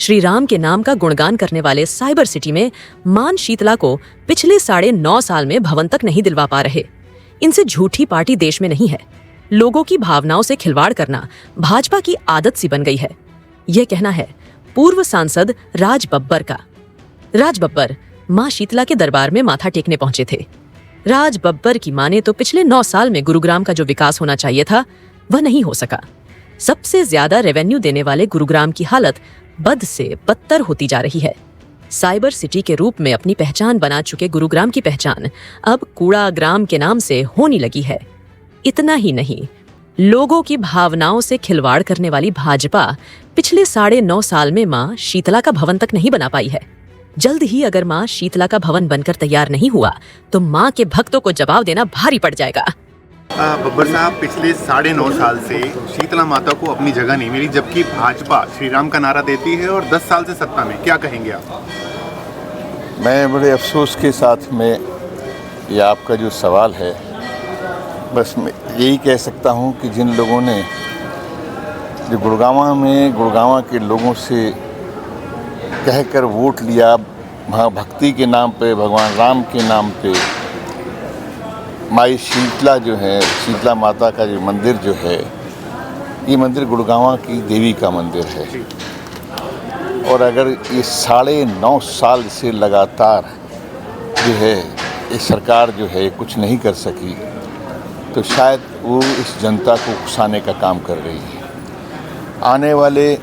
श्री राम के नाम का गुणगान करने वाले साइबर सिटी में मान शीतला को पिछले 9.5 साल में भवन तक नहीं दिलवा पा रहे। इनसे झूठी पार्टी देश में नहीं है। लोगों की भावनाओं से खिलवाड़ करना भाजपा की आदत सी बन गई है। यह कहना है पूर्व सांसद राज बब्बर का। राज बब्बर मां शीतला के दरबार में माथा टेकने पहुंचे थे। राज बब्बर की माने तो पिछले 9 साल में गुरुग्राम का जो विकास होना चाहिए था वह नहीं हो सका। सबसे ज्यादा रेवेन्यू देने वाले गुरुग्राम की हालत बद से बदतर होती जा रही है। साइबर सिटी के रूप में अपनी पहचान बना चुके गुरुग्राम की पहचान अब कूड़ा ग्राम के नाम से होने लगी है। इतना ही नहीं, लोगों की भावनाओं से खिलवाड़ करने वाली भाजपा पिछले 9.5 साल में मां शीतला का भवन तक नहीं बना पाई है। जल्द ही अगर मां शीतला का भवन बनकर तैयार नहीं हुआ तो मां के भक्तों को जवाब देना भारी पड़ जाएगा। बब्बर साहब, पिछले 9.5 साल से शीतला माता को अपनी जगह नहीं मिली, जबकि भाजपा श्री राम का नारा देती है और 10 साल से सत्ता में। क्या कहेंगे आप? मैं बड़े अफसोस के साथ में ये आपका जो सवाल है, बस मैं यही कह सकता हूँ कि जिन लोगों ने जो गुड़गांव के लोगों से कहकर वोट लिया, वहाँ भक्ति के नाम पे, भगवान राम के नाम पे, माई शीतला जो है, शीतला माता का जो मंदिर जो है, ये मंदिर गुड़गांव की देवी का मंदिर है। और अगर ये 9.5 साल से लगातार जो है ये सरकार जो है कुछ नहीं कर सकी, तो शायद वो इस जनता को उकसाने का काम कर रही है। आने वाले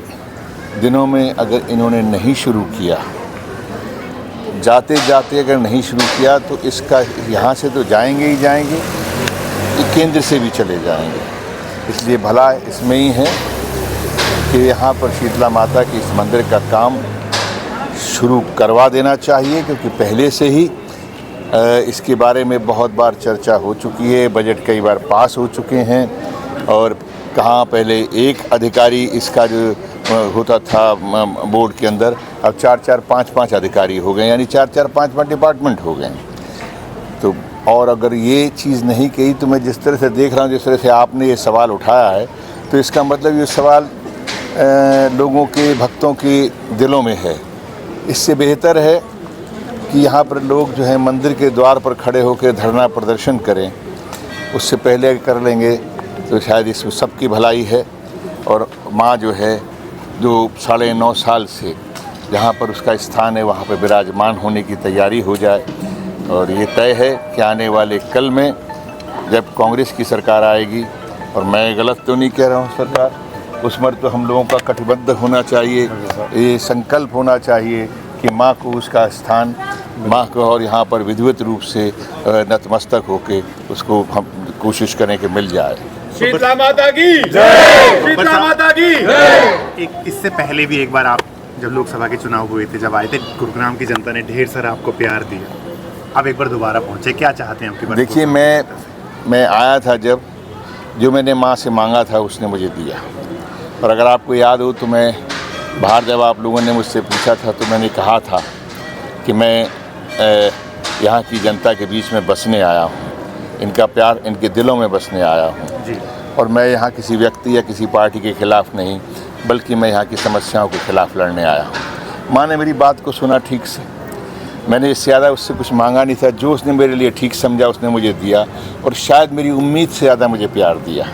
दिनों में अगर इन्होंने नहीं शुरू किया, जाते जाते अगर नहीं शुरू किया, तो इसका यहाँ से तो जाएंगे ही जाएंगे, ये केंद्र से भी चले जाएंगे। इसलिए भला इसमें ही है कि यहाँ पर शीतला माता के इस मंदिर का काम शुरू करवा देना चाहिए, क्योंकि पहले से ही इसके बारे में बहुत बार चर्चा हो चुकी है, बजट कई बार पास हो चुके हैं। और कहाँ पहले एक अधिकारी इसका जो होता था बोर्ड के अंदर, अब 4-4, 5-5 अधिकारी हो गए, यानी 4-4, 5-5 डिपार्टमेंट हो गए। तो और अगर ये चीज़ नहीं कही, तो मैं जिस तरह से देख रहा हूँ, जिस तरह से आपने ये सवाल उठाया है, तो इसका मतलब ये सवाल लोगों के, भक्तों के दिलों में है। इससे बेहतर है कि यहाँ पर लोग जो है मंदिर के द्वार पर खड़े होकर धरना प्रदर्शन करें। उससे पहले कर लेंगे तो शायद इसमें सबकी भलाई है। और माँ जो है, जो 9.5 साल से जहाँ पर उसका स्थान है, वहाँ पर विराजमान होने की तैयारी हो जाए। और ये तय है कि आने वाले कल में जब कांग्रेस की सरकार आएगी, और मैं गलत तो नहीं कह रहा हूँ सरकार, उस पर तो हम लोगों का कटिबद्ध होना चाहिए, ये संकल्प होना चाहिए कि माँ को उसका स्थान, माँ को और यहाँ पर विधिवत रूप से नतमस्तक होके उसको हम कोशिश करें कि मिल जाए। शीतला माता की जय, शीतला माता की एक इससे पहले भी एक बार आप जब लोकसभा के चुनाव हुए थे, जब आए थे, गुरुग्राम की जनता ने ढेर सारा आपको प्यार दिया। अब एक बार दोबारा पहुँचे, क्या चाहते हैं आपके बारे में? देखिए, मैं आया था, जब जो मैंने माँ से मांगा था उसने मुझे दिया। और अगर आपको याद हो तो मैं बाहर जब आप लोगों ने मुझसे पूछा था, तो मैंने कहा था कि मैं यहाँ की जनता के बीच में बसने आया हूँ, इनका प्यार इनके दिलों में बसने आया हूँ। और मैं यहाँ किसी व्यक्ति या किसी पार्टी के खिलाफ़ नहीं, बल्कि मैं यहाँ की समस्याओं के खिलाफ़ लड़ने आया हूँ। माँ ने मेरी बात को सुना ठीक से, मैंने इससे ज़्यादा उससे कुछ मांगा नहीं था। जो उसने मेरे लिए ठीक समझा उसने मुझे दिया, और शायद मेरी उम्मीद से ज़्यादा मुझे प्यार दिया,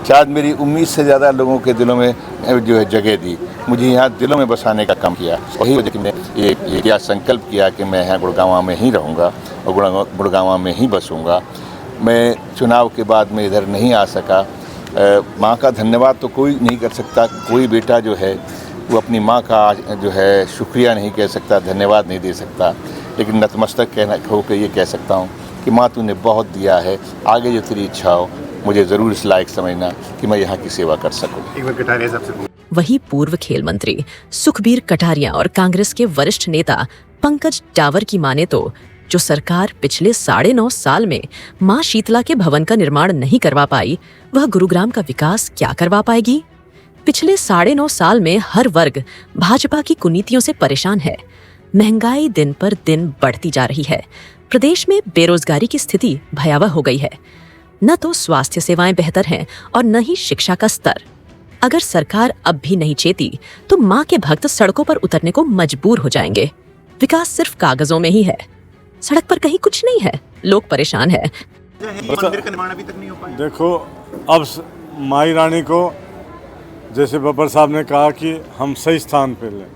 शायद मेरी उम्मीद से ज़्यादा लोगों के दिलों में जो है जगह दी, मुझे यहाँ दिलों में बसाने का काम किया। वही वजह मैं ये क्या संकल्प किया कि मैं यहाँ गुड़गांव में ही रहूँगा और गुड़गांव में ही बसूँगा। मैं चुनाव के बाद में इधर नहीं आ सका। माँ का धन्यवाद तो कोई नहीं कर सकता, कोई बेटा जो है वो अपनी माँ का जो है शुक्रिया नहीं कह सकता, धन्यवाद नहीं दे सकता, लेकिन नतमस्तक कहना होकर ये कह सकता हूँ कि माँ तूने बहुत दिया है, आगे जो तेरी इच्छा हो मुझे ज़रूर इस लायक समझना कि मैं यहाँ की सेवा कर सकूँ। वही पूर्व खेल मंत्री सुखबीर कटारिया और कांग्रेस के वरिष्ठ नेता पंकज डावर की माने तो जो सरकार पिछले 9.5 साल में मां शीतला के भवन का निर्माण नहीं करवा पाई, वह गुरुग्राम का विकास क्या करवा पाएगी? पिछले 9.5 साल में हर वर्ग भाजपा की कुनीतियों से परेशान है। महंगाई दिन पर दिन बढ़ती जा रही है। प्रदेश में बेरोजगारी की स्थिति भयावह हो गई है। न तो स्वास्थ्य सेवाएं बेहतर हैं और न ही शिक्षा का स्तर। अगर सरकार अब भी नहीं चेती तो मां के भक्त सड़कों पर उतरने को मजबूर हो जाएंगे। विकास सिर्फ कागजों में ही है, सड़क पर कहीं कुछ नहीं है, लोग परेशान है। मंदिर का निर्माण अभी तक नहीं हो पाया। देखो, अब माई रानी को जैसे बब्बर साहब ने कहा कि हम सही स्थान पे लें,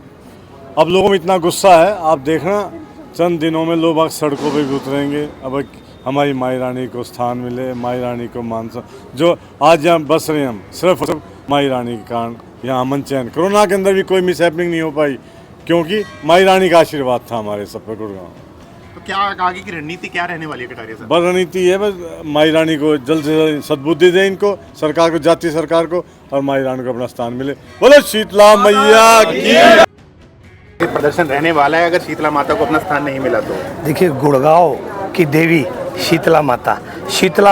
अब लोगों में इतना गुस्सा है, आप देखना चंद दिनों में लोग सड़कों पे भी उतरेंगे। अब हमारी माई रानी को स्थान मिले, माई रानी को मान जो आज यहाँ बस रहे हैं हम सिर्फ माई रानी के कारण, यहाँ अमन चैन। कोरोना के अंदर भी कोई मिस हैपनिंग नहीं हो पाई क्योंकि माई रानी का आशीर्वाद था हमारे सब पे गुड़गांव। तो क्या आगे की रणनीति क्या रहने वाली है कटारिया साहब? बस रणनीति है, बस माई रानी को जल्द से जल्द सद्बुद्धि दे इनको, सरकार को, जातीय सरकार को, और माई रानी को अपना स्थान मिले। बोलो शीतला मैया की। प्रदर्शन रहने वाला है अगर शीतला माता को अपना स्थान नहीं मिला तो। देखिए, गुड़गांव की देवी शीतला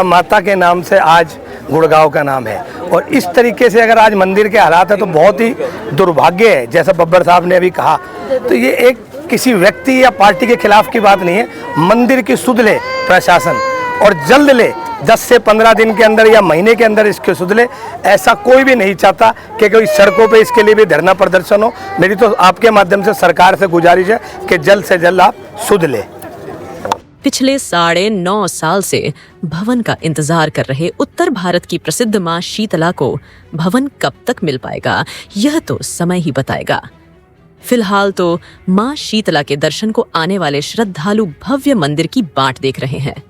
माता के नाम से आज गुड़गांव का नाम है, और इस तरीके से अगर आज मंदिर के हालात है तो बहुत ही दुर्भाग्य है। जैसा बब्बर साहब ने अभी कहा, तो ये एक किसी व्यक्ति या पार्टी के खिलाफ की बात नहीं है। मंदिर की सुध ले प्रशासन, और जल्द ले, 10 से 15 दिन के अंदर या महीने के अंदर इसके सुध ले। ऐसा कोई भी नहीं चाहता कि कोई सड़कों पे इसके लिए भी धरना प्रदर्शन हो। मेरी तो आपके माध्यम से सरकार से गुजारिश है कि जल्द से जल्द आप सुध ले। पिछले 9.5 साल से भवन का इंतजार कर रहे उत्तर भारत की प्रसिद्ध मां शीतला को भवन कब तक मिल पाएगा, यह तो समय ही बताएगा। फिलहाल तो मां शीतला के दर्शन को आने वाले श्रद्धालु भव्य मंदिर की बाट देख रहे हैं।